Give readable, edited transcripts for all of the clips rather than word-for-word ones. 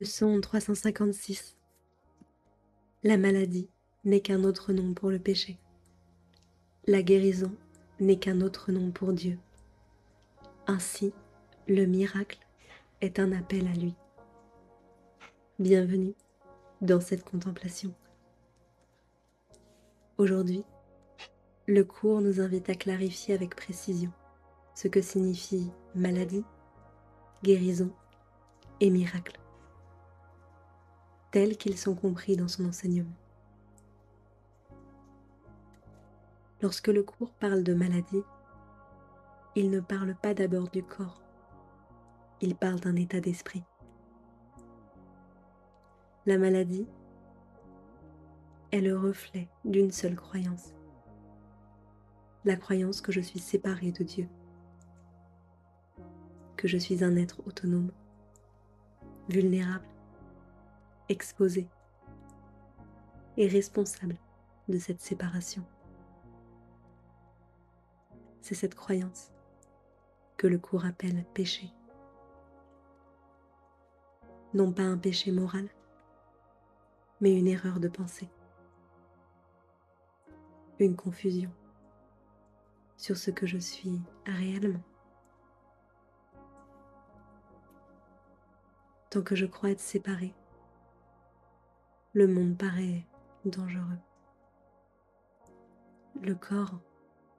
Leçon 356. La maladie n'est qu'un autre nom pour le péché. La guérison n'est qu'un autre nom pour Dieu. Ainsi, le miracle est un appel à lui. Bienvenue dans cette contemplation. Aujourd'hui, le cours nous invite à clarifier avec précision ce que signifie maladie, guérison et miracle, tels qu'ils sont compris dans son enseignement. Lorsque le cours parle de maladie, il ne parle pas d'abord du corps, il parle d'un état d'esprit. La maladie est le reflet d'une seule croyance, la croyance que je suis séparée de Dieu, que je suis un être autonome, vulnérable, exposé et responsable de cette séparation. C'est cette croyance que le cours appelle péché. Non pas un péché moral, mais une erreur de pensée, une confusion sur ce que je suis réellement. Tant que je crois être séparée, le monde paraît dangereux. Le corps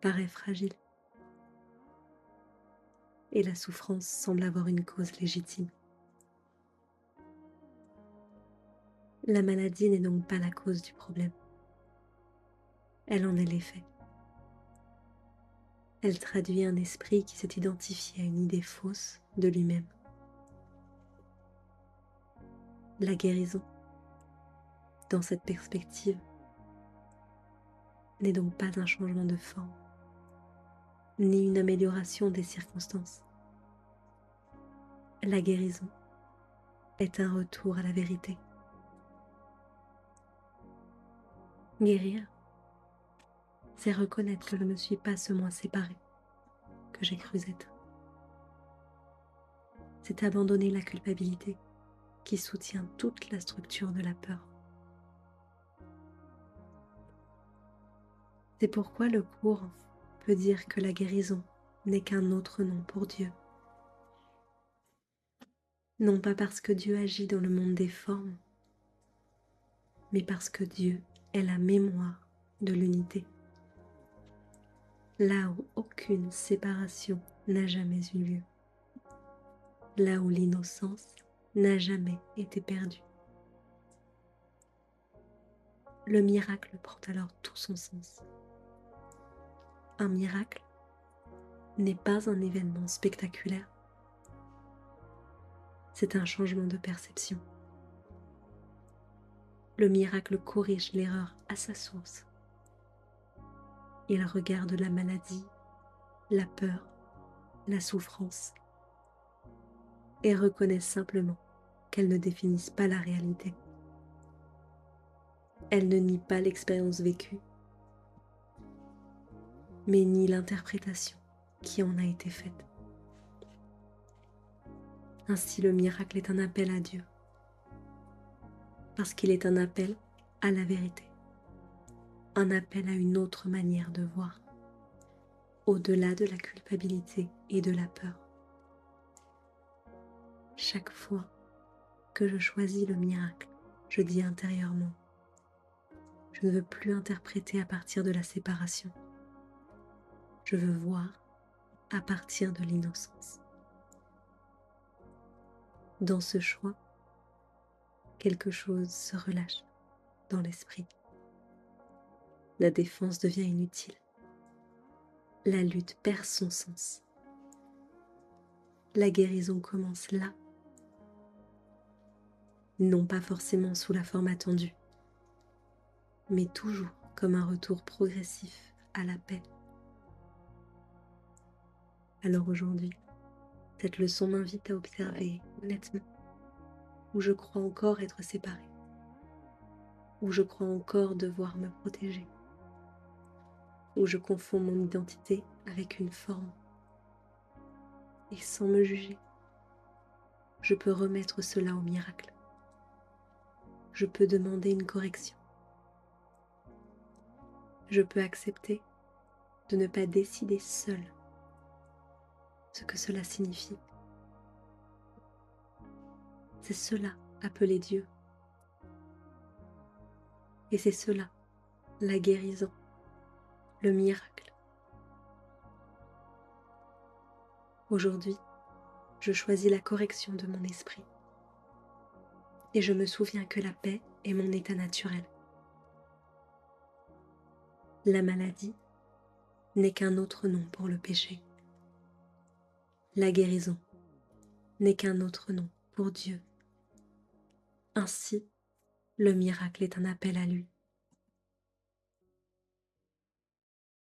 paraît fragile et la souffrance semble avoir une cause légitime. La maladie n'est donc pas la cause du problème. Elle en est l'effet. Elle traduit un esprit qui s'est identifié à une idée fausse de lui-même. La guérison, dans cette perspective, n'est donc pas un changement de forme, ni une amélioration des circonstances. La guérison est un retour à la vérité. Guérir, c'est reconnaître que je ne suis pas ce moi séparé que j'ai cru être. C'est abandonner la culpabilité qui soutient toute la structure de la peur. C'est pourquoi le cours peut dire que la guérison n'est qu'un autre nom pour Dieu. Non pas parce que Dieu agit dans le monde des formes, mais parce que Dieu est la mémoire de l'unité. Là où aucune séparation n'a jamais eu lieu. Là où l'innocence n'a jamais été perdue. Le miracle prend alors tout son sens. Un miracle n'est pas un événement spectaculaire. C'est un changement de perception. Le miracle corrige l'erreur à sa source. Il regarde la maladie, la peur, la souffrance et reconnaît simplement qu'elles ne définissent pas la réalité. Elles ne nient pas l'expérience vécue, mais nient l'interprétation qui en a été faite. Ainsi, le miracle est un appel à Dieu, parce qu'il est un appel à la vérité, un appel à une autre manière de voir, au-delà de la culpabilité et de la peur. Chaque fois que je choisis le miracle, je dis intérieurement, je ne veux plus interpréter à partir de la séparation. Je veux voir à partir de l'innocence. Dans ce choix, quelque chose se relâche dans l'esprit. La défense devient inutile. La lutte perd son sens. La guérison commence là, non pas forcément sous la forme attendue, mais toujours comme un retour progressif à la paix. Alors aujourd'hui, cette leçon m'invite à observer honnêtement où je crois encore être séparée, où je crois encore devoir me protéger, où je confonds mon identité avec une forme. Et sans me juger, je peux remettre cela au miracle je peux demander une correction. Je peux accepter de ne pas décider seul ce que cela signifie. C'est cela appeler Dieu. Et c'est cela, la guérison, le miracle. Aujourd'hui, je choisis la correction de mon esprit. Et je me souviens que la paix est mon état naturel. La maladie n'est qu'un autre nom pour le péché. La guérison n'est qu'un autre nom pour Dieu. Ainsi, le miracle est un appel à lui.